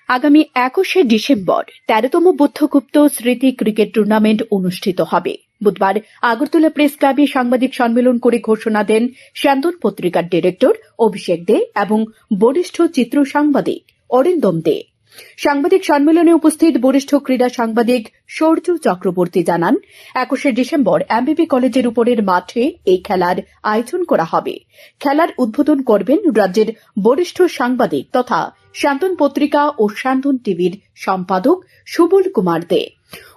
আগামী 21শে ডিসেম্বর 13তম বুদ্ধগুপ্ত স্মৃতি cricket tournament অনুষ্ঠিত হবে। বুধবার আগরতলা প্রেস ক্লাবে সাংবাদিক সম্মেলন করে ঘোষণা দেন স্যান্দন পত্রিকার ডিরেক্টর অভিষেক দে এবং বরিষ্ঠ চিত্র সাংবাদিক অরিন্দম দে। সাংবাদিক সম্মেলনে উপস্থিত বরিষ্ঠ ক্রীড়া সাংবাদিক সূর্য চক্রবর্তী জানান, 21শে ডিসেম্বর এমবিবি কলেজের উপরের মাঠে এই খেলার আয়োজন করা হবে। খেলার উদ্বোধন করবেন রাজ্যের বরিষ্ঠ সাংবাদিক তথা স্যান্দন পত্রিকা ও স্যান্দন টিভির সম্পাদক সুবল কুমার দে।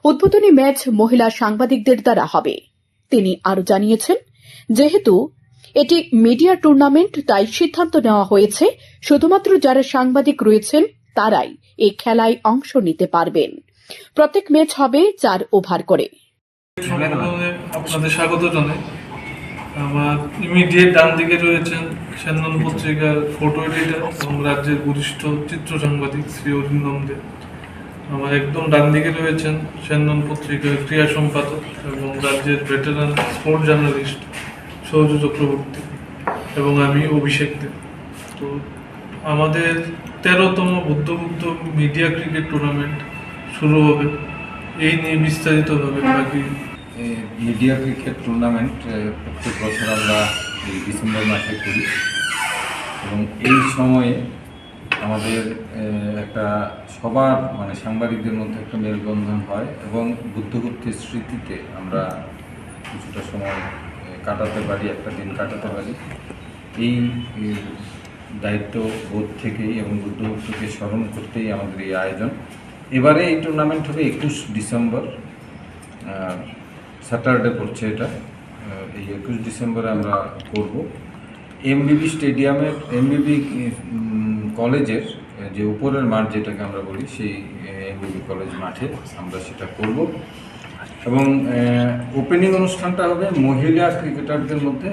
উদ্বোধনী ম্যাচ মহিলা সাংবাদিকদের দ্বারা হবে। তিনি আরও জানিয়েছেন, যেহেতু এটি মিডিয়া টুর্নামেন্ট তাই সিদ্ধান্ত নেওয়া হয়েছে শুধুমাত্র যারা সাংবাদিক রয়েছেন তারাই এই খেলায় অংশ নিতে পারবেন। প্রত্যেক ম্যাচ হবে 4 ওভার করে। আপনাদের স্বাগত জানাই। আমার ইমিডিয়েট ডান দিকে রয়েছেন স্যান্দন পত্রিকার ফটো এডিটর এবং রাজ্যের বরিষ্ঠ চিত্র সাংবাদিক শ্রী অরিন্দম দে। আমার একদম ডান দিকে রয়েছেন স্যান্দন পত্রিকার ক্রীড়া সম্পাদক এবং রাজ্যের veteran sports journalist Shaurya Chakraborty এবং আমি অভিষেক দে। তো আমাদের 13তম বুদ্ধগুপ্ত মিডিয়া ক্রিকেট টুর্নামেন্ট শুরু হবে। এই নিয়ে বিস্তারিতভাবে বাকি মিডিয়া ক্রিকেট টুর্নামেন্ট প্রত্যেক বছর আমরা এই ডিসেম্বর মাসে করি এবং এই সময়ে আমাদের একটা সবার সাংবাদিকদের মধ্যে একটা মেলবন্ধন হয় এবং বুদ্ধগুপ্তের স্মৃতিতে আমরা কিছুটা সময় কাটাতে পারি, একটা দিন কাটাতে পারি। এই দায়িত্ব বোধ থেকেই এবং বুদ্ধগুপ্তকে স্মরণ করতেই আমাদের এই আয়োজন। এবারে এই টুর্নামেন্ট হবে 21 ডিসেম্বর, স্যাটারডে পড়ছে এটা। এই 21 ডিসেম্বরে আমরা করব এমবিবি স্টেডিয়ামের, এমবিবি কলেজের যে উপরের মাঠ যেটাকে আমরা বলি সেই এমবিবি কলেজ মাঠে আমরা সেটা করব এবং ওপেনিং অনুষ্ঠানটা হবে মহিলা ক্রিকেটারদের মধ্যে,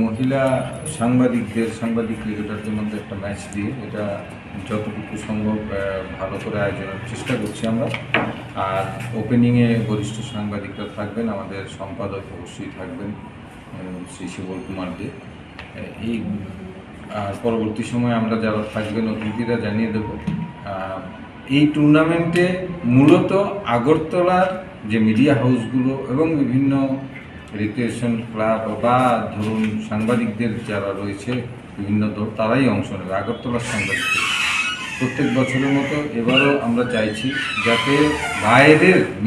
মহিলা সাংবাদিক ক্রিকেটারদের মধ্যে একটা ম্যাচ দিয়ে। এটা যতটুকু সম্ভব ভালো করে আয়োজনের চেষ্টা করছি আমরা। আর ওপেনিংয়ে বরিষ্ঠ সাংবাদিকরা থাকবেন, আমাদের সম্পাদক অবশ্যই থাকবেন শ্রী সুবল কুমার দে। এই আর পরবর্তী সময়ে আমরা যারা থাকবেন অতিথিরা জানিয়ে দেব। এই টুর্নামেন্টে মূলত আগরতলার যে মিডিয়া হাউসগুলো এবং বিভিন্ন রিক্রিয়েশন ক্লাব বা ধরুন সাংবাদিকদের যারা রয়েছে বিভিন্ন দল তারাই অংশ নেবে। আগরতলার সাংবাদিকদের প্রত্যেক বছরের মতো এবারও আমরা চাইছি যাতে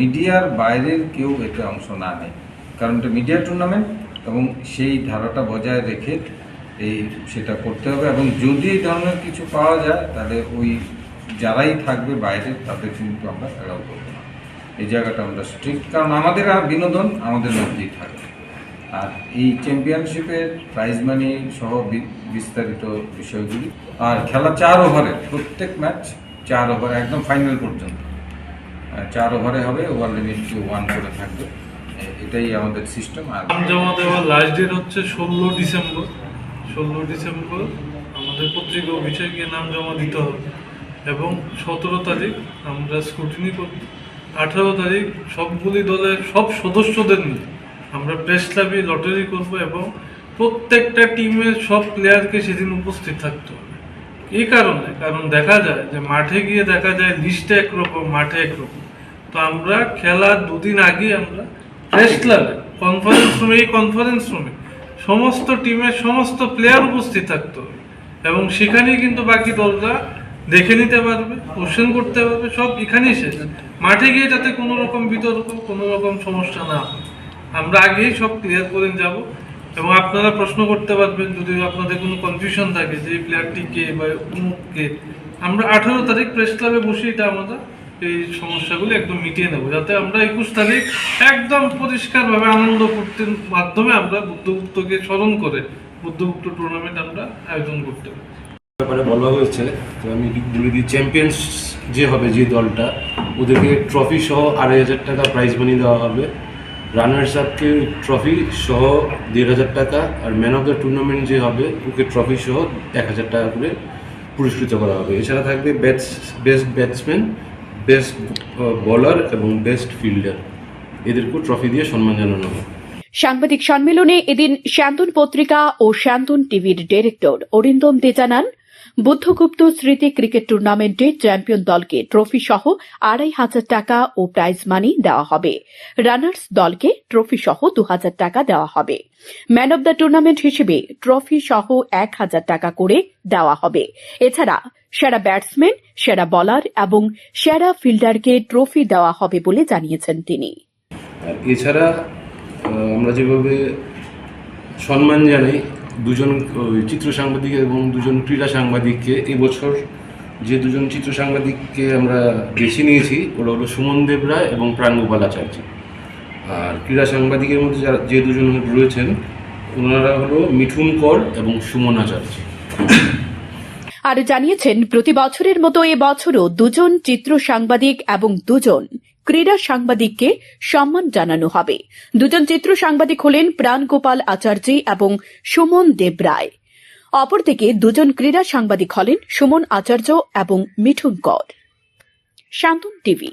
মিডিয়ার বাইরের কেউ এতে অংশ না নেয়, কারণ এটা মিডিয়া টুর্নামেন্ট এবং সেই ধারাটা বজায় রেখে সেটা করতে হবে। এবং যদি এই ধরনের কিছু পাওয়া যায় তাহলে ওই যারাই থাকবে বাইরে তাদের কিন্তু আমরা অ্যালাউ করবো না। এই জায়গাটা আমরা স্ট্রিক্ট, কারণ আমাদের আর বিনোদন আমাদের মধ্যেই থাকবে। আর এই চ্যাম্পিয়নশিপের প্রাইজ মানি সহ বিস্তারিত বিষয়গুলি। আর খেলা 4 ওভারের, প্রত্যেক ম্যাচ 4 ওভার একদম ফাইনাল পর্যন্ত 4 ওভারে হবে। ওভার লিমিট 1 করে থাকবে, এটাই আমাদের সিস্টেম। আর নাম জমা দেওয়ার লাস্ট ডেট হচ্ছে 16 ডিসেম্বর। 16 ডিসেম্বর আমাদের পত্রিকা অফিসে গিয়ে নাম জমা দিতে হবে এবং 17 তারিখ আমরা স্ক্রুটিনি করব। 18 তারিখ সবগুলি দলের সব সদস্যদের নিয়ে আমরা প্রেস ক্লাবে লটারি করব এবং প্রত্যেকটা টিমের সব প্লেয়ারকে সেদিন উপস্থিত থাকতে হবে। এই কারণ দেখা যায় যে মাঠে গিয়ে দেখা যায় লিস্টে একরকম, মাঠে একরকম। তো আমরা খেলার 2 দিন আগে আমরা প্রেস ক্লাবে কনফারেন্স রুমে সমস্ত টিমের সমস্ত প্লেয়ার উপস্থিত থাকতে হবে এবং সেখানেই কিন্তু বাকি দলরা দেখে নিতে পারবে, কোশ্চেন করতে পারবে, সব এখানেই শেষ। মাঠে গিয়ে যাতে কোনো রকম বিতর্ক, কোনো রকম সমস্যা না হয়, আমরা আগেই সব ক্লিয়ার করে যাব এবং আপনারা প্রশ্ন করতে পারবেন যদি আপনাদের কোনো কনফিউশন থাকে যে এই প্লেয়ারটি কে বা কে। আমরা 18 তারিখ প্রেস ক্লাবে বসে এটা আমরা এই সমস্যাগুলি একদম মিটিয়ে নেব, যাতে আমরা 21 তারিখ একদম পরিষ্কারভাবে আনন্দ ফুর্তির মাধ্যমে আমরা বুদ্ধগুপ্তকে স্মরণ করে বুদ্ধগুপ্ত টুর্নামেন্ট আমরা আয়োজন করতে পারি। ব্যাপারে বলা হয়েছে, তো আমি বলে দিই, চ্যাম্পিয়ন্স যে হবে যে দলটা ওদেরকে ট্রফি সহ 2,500 টাকা প্রাইজ মানি দেওয়া হবে। রানার্স আপকে ট্রফি সহ 1,500 টাকা, আর ম্যান অফ দ্য টুর্নামেন্ট যে হবে ওকে ট্রফি সহ 1,000 টাকা করে পুরস্কৃত করা হবে। এছাড়া থাকবে বেস্ট ব্যাটসম্যান, বেস্ট বোলার এবং বেস্ট ফিল্ডার, এদেরকেও ট্রফি দিয়ে সম্মান জানানো হবে। সাংবাদিক সম্মেলনে এদিন স্যান্দন পত্রিকা ও স্যান্দন টিভির ডিরেক্টর অরিন্দম দে জানান, বুদ্ধগুপ্ত স্মৃতি ক্রিকেট টুর্নামেন্টে চ্যাম্পিয়ন দলকে ট্রফি সহ 2,500 টাকা ও প্রাইজ মানি দেওয়া হবে। রানার্স দলকে ট্রফি সহ 2,000 টাকা দেওয়া হবে। ম্যান অব দ্য টুর্নামেন্ট হিসেবে ট্রফি সহ 1,000 টাকা করে দেওয়া হবে। এছাড়া সেরা ব্যাটসম্যান, সেরা বোলার এবং সেরা ফিল্ডারকে ট্রফি দেওয়া হবে বলে জানিয়েছেন তিনি। আর এছাড়া আমরা যেভাবে সম্মান জানাই দুজন চিত্র সাংবাদিক এবং দুজন ক্রীড়া সাংবাদিককে, এবছর যে দুজন চিত্র সাংবাদিককে আমরা বেছে নিয়েছি ওরা হলো সুমন দেব রায় এবং প্রাণগোপাল আচার্য। আর ক্রীড়া সাংবাদিকের মধ্যে যে দুজন রয়েছেন ওনারা হলো মিঠুন কর এবং সুমন আচার্য। আরও জানিয়েছেন, প্রতি বছরের মতো এবছরও দুজন চিত্র সাংবাদিক এবং দুজন ক্রীড়া সাংবাদিককে সম্মান জানানো হবে। দুজন চিত্র সাংবাদিক হলেন প্রাণগোপাল আচার্য এবং সুমন দেব রায়। অপরদিকে দুজন ক্রীড়া সাংবাদিক হলেন সুমন আচার্য এবং মিঠুন কর। শান্তন টিভি।